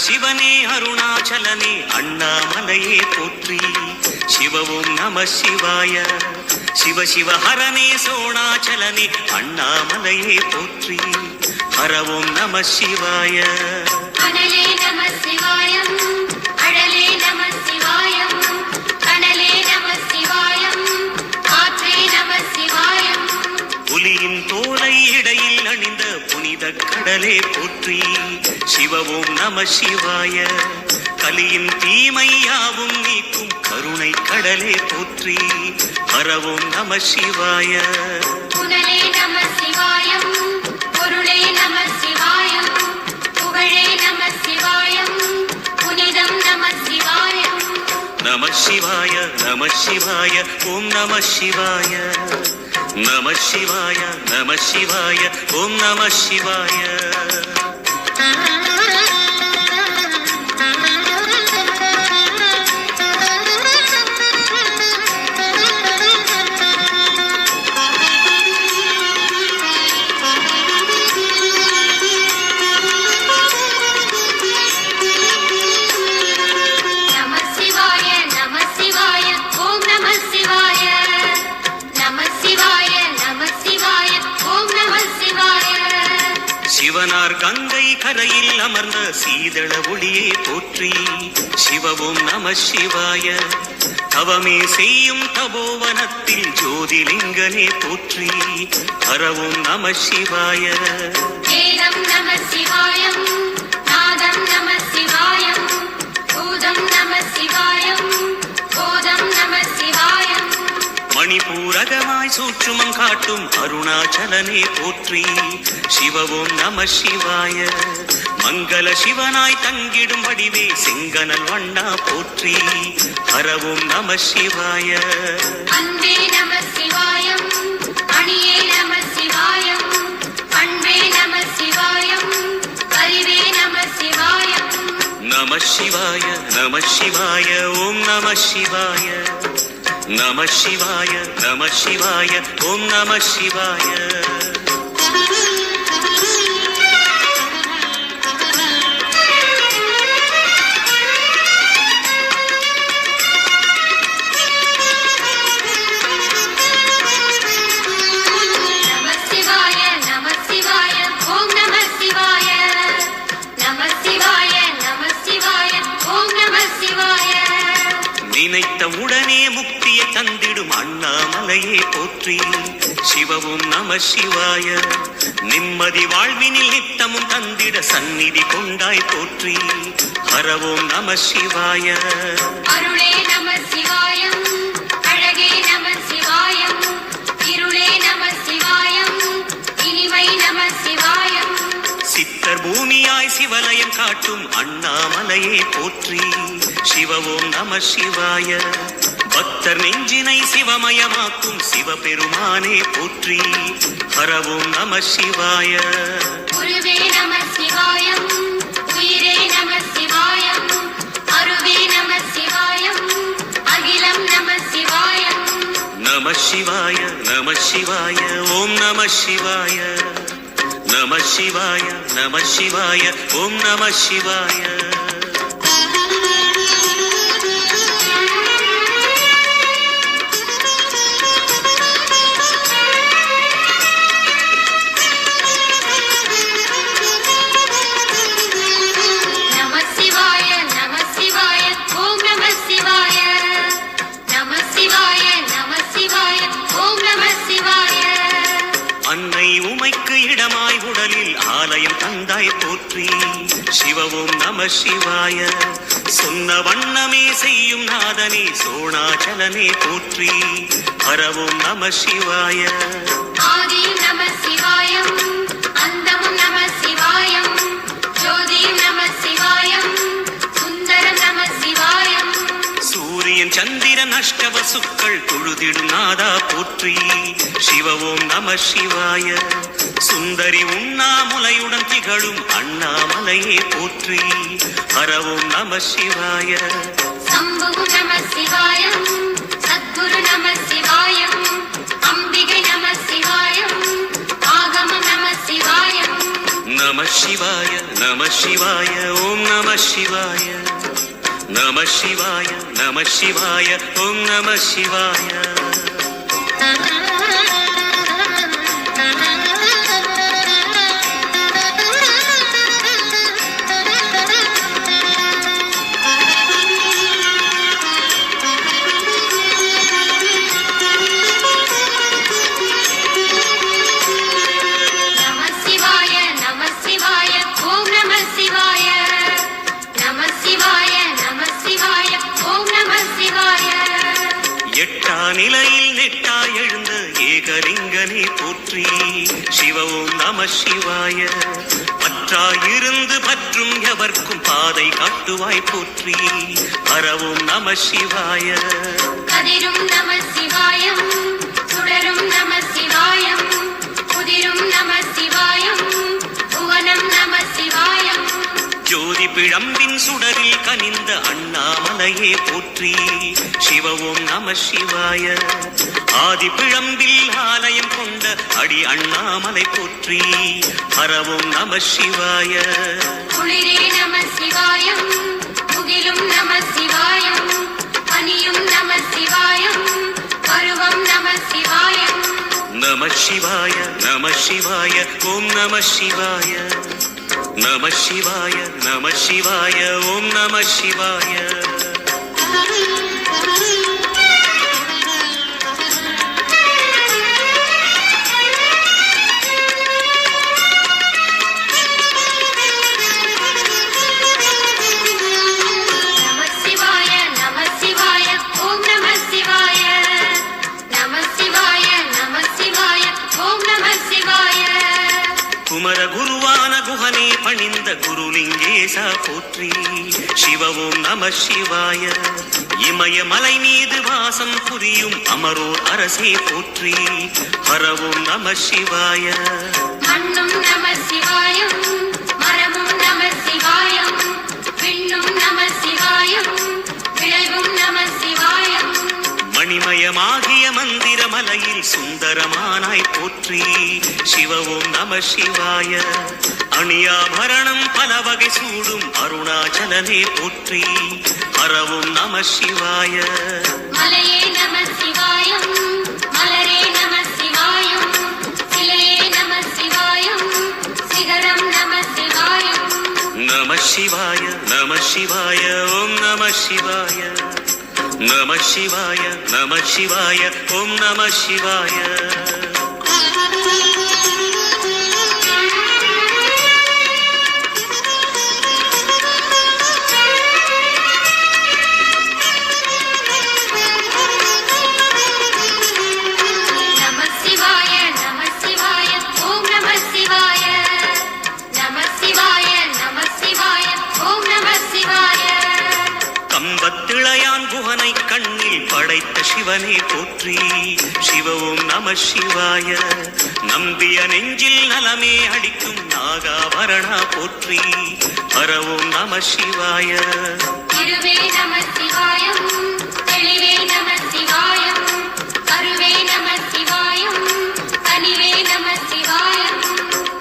சிவனே அருணாச்சலனே அண்ணாமலையே போற்றி. சிவவும் நம சிவாய. சிவ சிவ ஹரனே சோணாச்சலனே அண்ணாமலையே போற்றி. ஹரவும் நம சிவாய. அனலே நம சிவாயம், அழலே நம சிவாயம், கனலே நம சிவாயம், காற்றே நம சிவாயம். புலியின் தோலை இடையில் அணிந்த புனித கடலே போற்றி. சிவவும் நம சிவாய. கலியின் தீமையாவும் நீக்கும் கருணை கடலே போற்றி. ஹரவும் நம சிவாய. புனலே நம சிவாயம், பொருளே நம சிவாயம், புகழே நம சிவாயம், புனிதம் நம சிவாயம். நம சிவாய நம சிவாய ஓம் நம சிவாய. நம சிவாய நம சிவாய ஓம் நம சிவாய. சிவனார் கங்கை கரையில் அமர்ந்த சீதள ஒளியே போற்றி. சிவவும் நம சிவாய. தவமே செய்யும் தபோவனத்தில் ஜோதிலிங்கனே போற்றி. ஹரவும் நம சிவாய. வேதம் நம சிவாயம், நாதம் நம சிவாயம், பூதம் நம சிவாயம், போதம் நம சிவாயம். மணிபூரகமாய் சூற்றுமம் காட்டும் அருணாச்சலனே போற்றி. சிவவும் நம சிவாய. மங்கள சிவனாய் தங்கிடும் வடிவே செங்கனல் வண்ணா போற்றி. ஹரவும் நம சிவாய. அன்பே நம சிவாயம், அணியே நம சிவாயம், பண்பே நம சிவாயம், அறிவே நம சிவாயம். நம சிவாய நம சிவாய ஓம் நம சிவாய. நம சிவாய நம சிவாய ஓம் நம சிவாய. நினைத்த உடனே முக்தியை தந்திடும் அண்ணாமலையே போற்றி. சிவவும் நம சிவாய. நிம்மதி வாழ்வினில் நித்தமும் தந்திட சந்நிதி கொண்டாய் போற்றி. ஹரவும் நம சிவாய. அருளே நம சிவாயம், அழகே நம சிவாயம், இருளே நம சிவாயம், இனிமை நம சிவாயம். சித்தர் பூமியாய் சிவலயம் காட்டும் அண்ணாமலையே போற்றி. சிவவும் நம சிவாய. பக்தர் நெஞ்சினை சிவமயமாக்கும் சிவபெருமானே போற்றி. ஹரவும் நம சிவாய. குருவே நம சிவாயம், உயிரே நம சிவாயம், அருவே நம சிவாயம், அகிலம் நம சிவாயம். நம சிவாய நம சிவாய ஓம் நம சிவாய. நம சிவாய நம சிவாய ஓம் நம சிவாய. ஆலயம் தந்தாய் போற்றி. சிவவும் நம சிவாய. சொன்ன வண்ணமே செய்யும் நாதனே சோணாச்சலனே போற்றி. ஹரவும் நம சிவாய. ஆதி நம சிவாயம், அந்தமும் நம சிவாயம், ஜோதியும் நம சிவாயம், சுந்தரம் நம சிவாயம். சூரியன் சந்திரன் அஷ்டவசுக்கள் தொழுதிடும் நாதா போற்றி. சிவவும் நம சிவாய. சுந்தரி உண்ணாமுலையுடன் திகழும் அண்ணாமலையே போற்றி. ஹரவும் நம சிவாய. சம்பு நம சிவாயம், சத்குரு நம சிவாயம், அம்பிகை நம சிவாயம், ஆகமம் நம சிவாயம். நம சிவாய நம சிவாய ஓம் நம சிவாய நம சிவாய நம சிவாய ஓம் நம சிவாய நிலையில் நெட்டாய் எழுந்த ஏகலிங்கனே போற்றி சிவ ஓம் நம சிவாய பற்றாயிருந்து பற்றும் எவர்க்கும் பாதை காட்டுவாய் போற்றி ஹரவோம் நம சிவாய கதிரும் நம சிவாயம் சுடரும் நம சிவாயம் குதிரும் நம சிவாயம் புவனம் நம சிவாயம் ஜோதி பிழம்பின் சுடரில் கனிந்த அண்ணாமலையே போற்றி சிவ ஓம் நம சிவாய ஆதி பிழம்பில் ஆலயம் கொண்ட அடி அண்ணாமலை போற்றி ஹரவோம் நம சிவாய குளிரே நம சிவாயம் முகிலும் நம சிவாயம் பனியும் நம சிவாயம் பருவம் நம சிவாயம் நம சிவாய நம சிவாய ஓம் நம சிவாய நம சிவாய நம சிவாய ஓம் நம சிவாய குமர குருவான குஹனே பணிந்த குருலிங்கேசா போற்றி சிவ ஓம் நம சிவாய இமயமலை மீது வாசம் புரியும் அமரோர் அரசே போற்றி ஹரவோம் நம சிவாய மண்ணும் நம சிவாயம் மரமும் நம சிவாயம் விண்ணும் நம சிவாயம் விளைவும் நம சிவாயம் மணிமயமாகிய மந்திர மலையில் சுந்தரமானாய் போற்றி சிவ ஓம் நம சிவாய அணியாபரணம் பல வகை சூடும் அருணாச்சலனே போற்றி ஹரவோம் நம சிவாய மலையே நம சிவாயம் மலரே நம சிவாயம் சிலையே நம சிவாயம் சிகரம் நம சிவாயம் நம சிவாய நம சிவாய ஓம் நம சிவாய நம சிவாய நம சிவாய ஓம் நம சிவாய படைத்த சிவனே போற்றி சிவ ஓம் நம சிவாய நம்பிய நெஞ்சில் நலமே அடிக்கும் நாகாபரணா போற்றி ஹரவோம் நம சிவாய திருவே நம சிவாயம் தெளிவே நம சிவாயம் கருவே நம சிவாயம் கனிவே நம சிவாயம்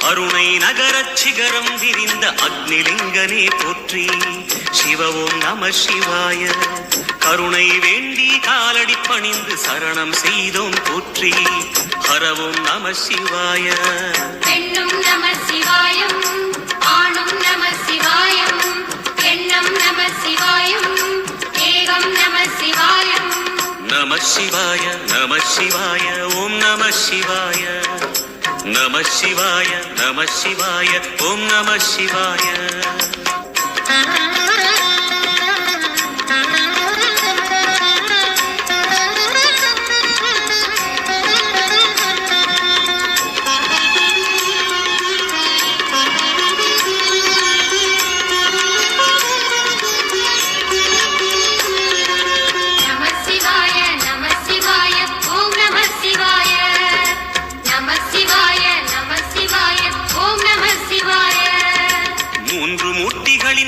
அருணை நகரச் சிகரம் விரிந்த அக்னிலிங்கனே போற்றி சிவ ஓம் நம சிவாய கருணை வேண்டி காலடி பணிந்து சரணம் செய்தோம் போற்றி ஹரவோம் நம சிவாய பெண்ணும் நம சிவாயம் ஆணும் நம சிவாயம் எண்ணம் நம சிவாயம் ஏகம் நம சிவாயம் நம சிவாய நம சிவாய ஓம் நம சிவாய நம சிவாய நம சிவாய ஓம் நம சிவாய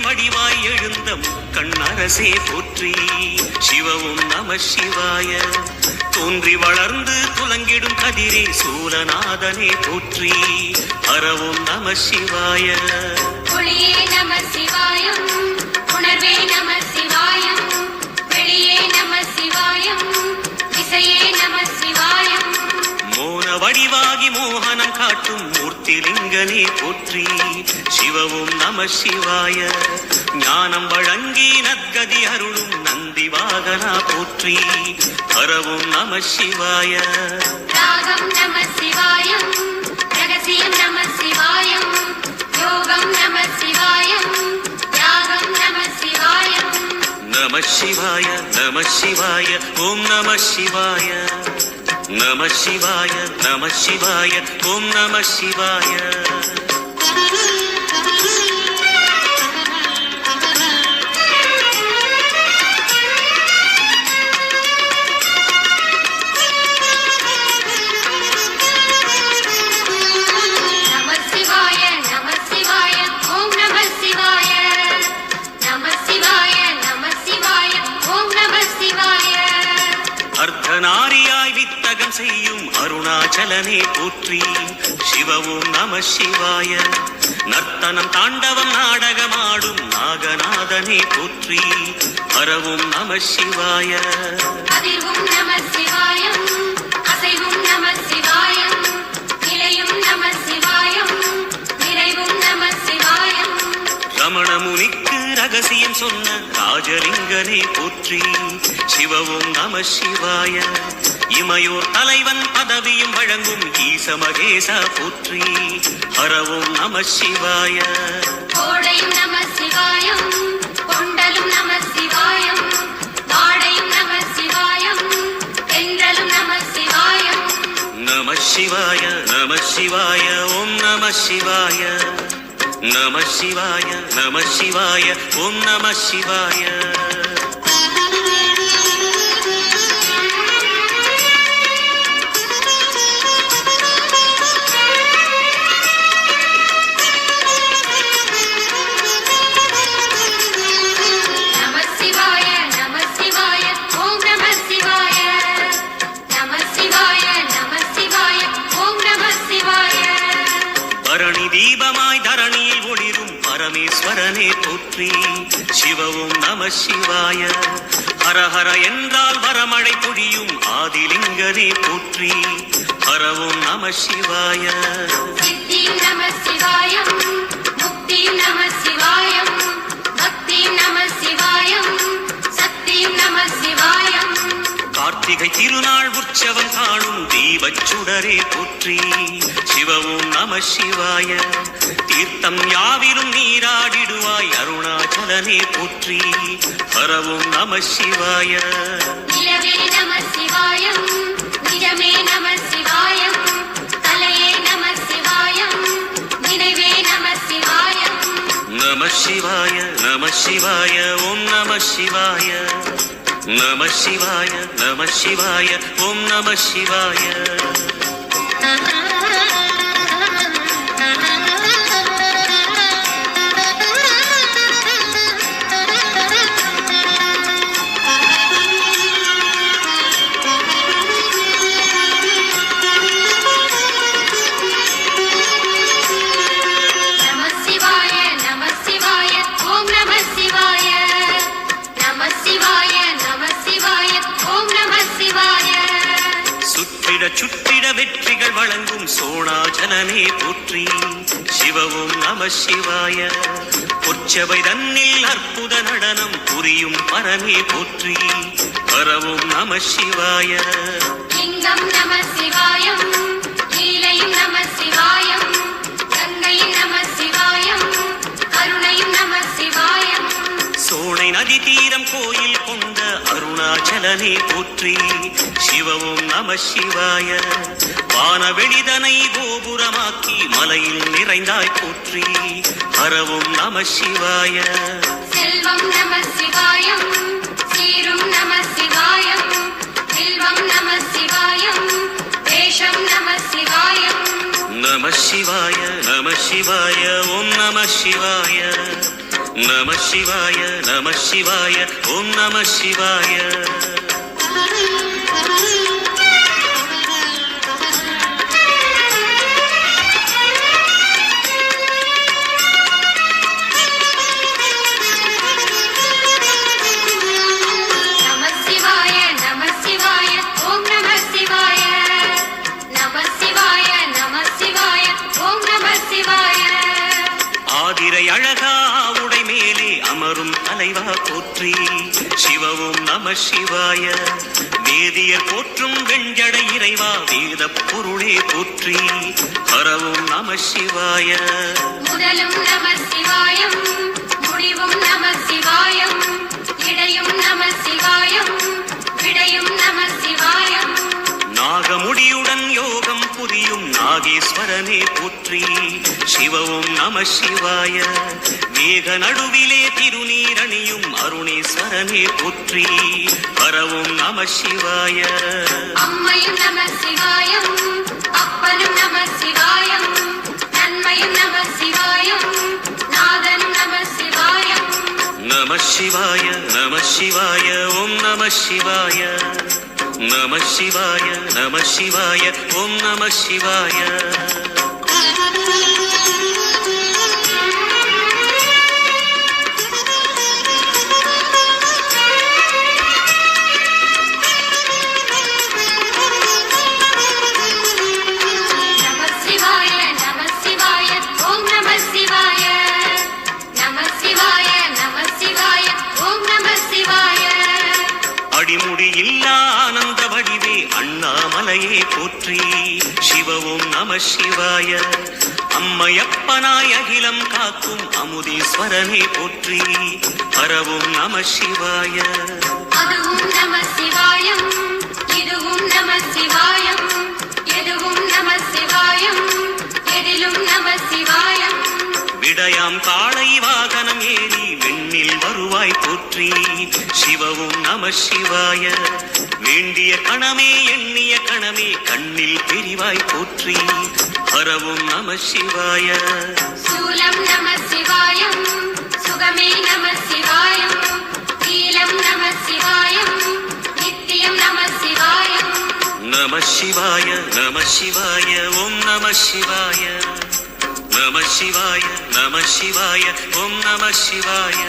வடிவாய் எழுந்த கண்ணரசே போற்றி. சிவவும் நம சிவாய. தோன்றி வளர்ந்து துலங்கிடும் கதிரே சூலநாதனே போற்றி. ஹரவும் நம சிவாய. ஒளியே நம சிவாயம், உணர்வே நம சிவாயம், வெளியே நம சிவாயம், இசையே நம சிவாயம். மோன வடிவாகி மோகனம் காட்டும் மூர்த்திலிங்கனே போற்றி. சிவவும் நம சிவாய. ஞானம் வழங்கி நற்கதி அருளும் நந்தி வாகனா போற்றி. ஹரவும் நம சிவாய. ராகம் நம சிவாயம், ரகசியம் நம சிவாயம், யோகம் நம சிவாயம், யாகம் நம சிவாயம். நம சிவாய நம சிவாய ஓம் நம சிவாய. நம சிவாய நம சிவாய ஓம் நம சிவாய. நம சிவாய நம சிவாய ஓம் நம சிவாய. நம சிவாய நம சிவாய ஓம் நம சிவாய. அர்த்தநாரியாய் வித்தகம் செய்யும் அருணாச்சலனே போற்றி. சிவவும் நம சிவாய. நர்த்தனம் தாண்டவம் நாடகமாடும் நாகநாதனே போற்றி. ஹரவும் நம சிவாய. அதிர்வும் நம சிவாயம், அசைவும் நம சிவாயம், நிலையும் நம சிவாயம், நிறைவும் நம சிவாயம். ரமண முனிக்கு ரகசியம் சொன்ன ராஜலிங்கனே போற்றி. சிவவும் நம சிவாய. இமையோர் தலைவன் பதவியும் வழங்கும் ஈச மகேசா போற்றி. ஹரவும் நம சிவாய. கோடையும் நம சிவாயம், கொண்டலும் நம சிவாயம், வாடையும் நம சிவாயம், தென்றலும் நம சிவாயம். நம சிவாய நம சிவாய ஓம் நம சிவாய. நம சிவாய நம சிவாய ஓம் நம சிவாய. நம சிவாய நம சிவாய ஓம் நம சிவாய. நம சிவாய நம சிவாய ஓம் நம சிவாய. பரணி தீபமாய் தரணியில் ஒளிரும் பரமேஸ்வரனே போற்றி. சிவவும் நம சிவாய. ஹரஹர என்றால் வரமழை பொழியும் ஆதிலிங்கனே போற்றி. ஹரவும் நம சிவாய. சித்தியும் நம சிவாயம், முக்தியும் நம சிவாயம், பக்தியும் நம சிவாயம், சக்தியும் நம சிவாயம். கார்த்திகை திருநாள் உற்சவம் காணும் தீபச் சுடரே போற்றி. சிவவும் நம சிவாய. தீர்த்தம் யாவிலும் நீராடிடுவாய் அருணாச்சலனே போற்றி. ஹரவும் நம சிவாய. நிலவே நம சிவாயம், நிஜமே நம சிவாயம், தலையே நம சிவாயம், நினைவே நம சிவாயம். நம சிவாய நம சிவாய ஓம் நம சிவாய. நம சிவாய நம சிவாய ஓம் நம சிவாய. நம சிவாய நம சிவாய ஓம் நம சிவாய. நம சிவாய நம சிவாய ஓம் நம சிவாய. சுற்றிட சுற்றிட வெற்றிகள் வழங்கும் சோணாச்சலனே போற்றி. சிவவும் நம சிவாய. பொற்சபை தன்னில் அற்புத நடனம் புரியும் பரமே போற்றி. ஹரவும் நம சிவாய. லிங்கம் நம சிவாயம், லீலையும் நம சிவாயம், கங்கையும் நம சிவாயம், கருணையும் நம சிவாயம். சோனை நதி தீரம் கோயில் கொண்ட அருணாச்சலனே போற்றி. சிவவும் நம சிவாய. வானவெளிதனை கோபுரமாக்கி மலையில் நிறைந்தாய் போற்றி. ஹரவும் நம சிவாய. செல்வம் நம சிவாயம், சீரும் நம சிவாயம், வில்வம் நம சிவாயம், வேஷம் நம சிவாயம். நம சிவாய நம சிவாய ஓம் நம சிவாய. நம சிவாய நம சிவாய ஓம் நம சிவாய. அழகா உடை மேலே அமரும் தலைவா போற்றி சிவவும் நம சிவாய. வேதியர் போற்றும் வெஞ்சடை இறைவா வேத பொருளே போற்றி ஹரவும் நம சிவாய. முதலும் நம சிவாயம் முடிவும் நம சிவாயம் இடையும் நம சிவாயம் விடையும் நம சிவாயம். நாகமுடியுடன் யோகம் புரியும் நாகேஸ்வரனே போற்றி சிவவும் நம சிவாய. மேக நடுவிலே திருநீரணியும் அருணேஸ்வரனே போற்றி ஹரவும் நம சிவாய. அம்மையும் நம சிவாயம் அப்பனும் நம சிவாயம் நன்மையும் நம சிவாயம் நாதனும் நம சிவாயம். நம சிவாய நம சிவாய ஓம் நம சிவாய. நம சிவாய நம சிவாய ஓம் நம சிவாய. அடிமுடியில்லா ஆனந்த வடிவே அண்ணாமலையே போற்றி சிவவும் நம சிவாய. அம்மையப்பனாய் அகிலம் காக்கும் அமுதீஸ்வரனே போற்றி ஹரவும் நம சிவாய. அதுவும் நம சிவாயம் இதுவும் நம சிவாயம் எதுவும் நம சிவாயம் எதிலும் நம சிவாயம். விடயாம் காளை வாகனம் ஏறி வெண்ணில் வருவாய் போற்றி சிவவும் நம சிவாய. வேண்டிய கணமே எண்ணிய கணமே கண்ணில் தெரிவாய் போற்றி ஹரவும் நம சிவாய. சூலம் நம சிவாயம் சுகமே நம சிவாயம் நீலம் நம சிவாயம் நித்தியம் நம சிவாயம். நம சிவாய நம சிவாய ஓம் நம சிவாய. நம சிவாய நம சிவாய ஓம் நம சிவாய.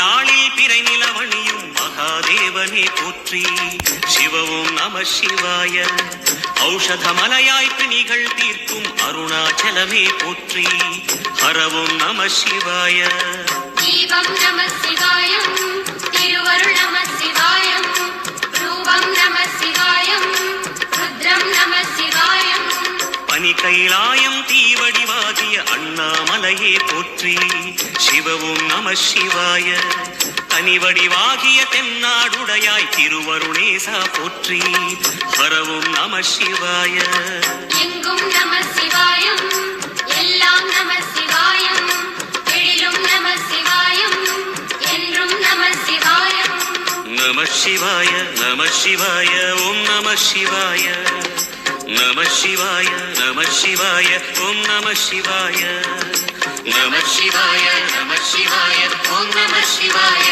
நாளில் பிறை நிலவணியும் மகாதேவனே போற்றி சிவவும் நம சிவாய. ஔஷதமலையாய் பிணிகள் தீர்க்கும் அருணாச்சலமே போற்றி ஹரவும் நம சிவாய. தீபம் நம சிவாயம் திருவருள் நம சிவாயம் ரூபம் நம சிவாயம் ருத்ரம் நம சிவாயம். பனி கைலாயம் தீவடிவாகிய அண்ணாமலையே போற்றி சிவவும் நம சிவாய. தனிவடிவாகிய தென்னாடுடையாய் திருவருணேசா போற்றி ஹரவும் நம சிவாய. எங்கும் நம சிவாயம் எல்லாம் நம சிவாயம் எழிலும் நம சிவாயம் என்றும் நம சிவாயம். நம சிவாய நம சிவாய ஓம் நம சிவாய. நம சிவாய நம சிவாய ஓம் நம சிவாய. நம சிவாய நம சிவாய ஓம் நம சிவாய.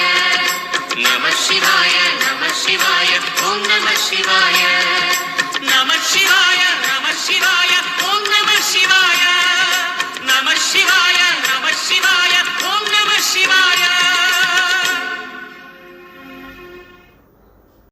நம சிவாய நம சிவாய ஓம் நம சிவாய. நம சிவாய நம சிவாய ஓம் நம சிவாய. நம சிவாய நம சிவாய